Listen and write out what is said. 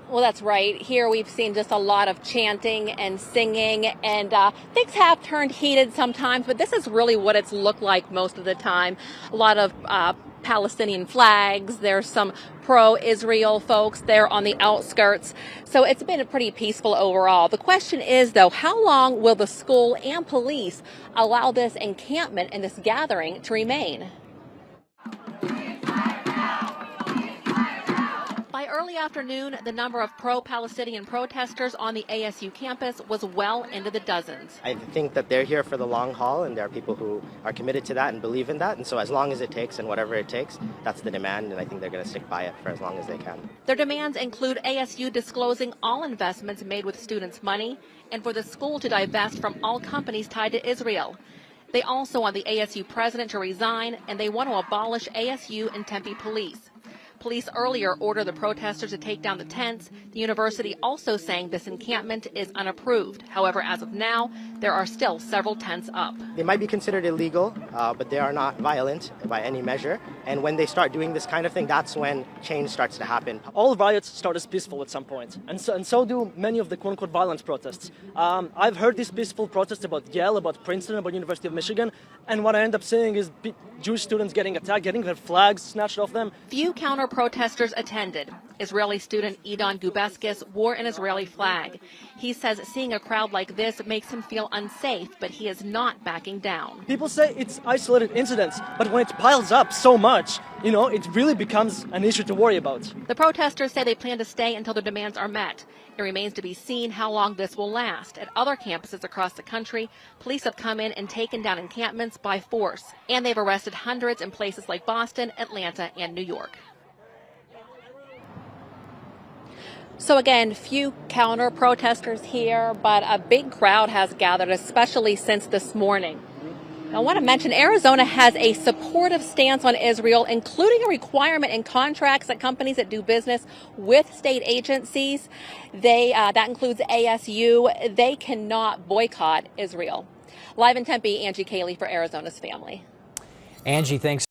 Well, that's right. Here we've seen just a lot of chanting and singing, and things have turned heated sometimes, but this is really what it's looked like most of the time. A lot of Palestinian flags. There's some pro-Israel folks there on the outskirts. So it's been pretty peaceful overall. The question is, though, how long will the school and police allow this encampment and this gathering to remain? By early afternoon, the number of pro-Palestinian protesters on the ASU campus was well into the dozens. I think that they're here for the long haul, and there are people who are committed to that and believe in that. And so as long as it takes and whatever it takes, that's the demand, and I think they're going to stick by it for as long as they can. Their demands include ASU disclosing all investments made with students' money and for the school to divest from all companies tied to Israel. They also want the ASU president to resign, and they want to abolish ASU and Tempe police. Police earlier ordered the protesters to take down the tents. The university also saying this encampment is unapproved. However, as of now, there are still several tents up. They might be considered illegal, but they are not violent by any measure. And when they start doing this kind of thing, that's when change starts to happen. All riots start as peaceful at some point, and so do many of the quote-unquote violent protests. I've heard these peaceful protests about Yale, about Princeton, about University of Michigan, and what I end up seeing is Jewish students getting attacked, getting their flags snatched off them. Few counter-protesters attended. Israeli student Edon Gubeskis wore an Israeli flag. He says seeing a crowd like this makes him feel unsafe, but he is not backing down. People say it's isolated incidents, but when it piles up so much, it really becomes an issue to worry about. The protesters say they plan to stay until their demands are met. It remains to be seen how long this will last. At other campuses across the country, police have come in and taken down encampments by force, and they've arrested hundreds in places like Boston, Atlanta, and New York. So again, few counter-protesters here, but a big crowd has gathered, especially since this morning. I want to mention Arizona has a supportive stance on Israel, including a requirement in contracts that companies that do business with state agencies, that includes ASU, they cannot boycott Israel. Live in Tempe, Angie Cayley for Arizona's Family. Angie, thanks.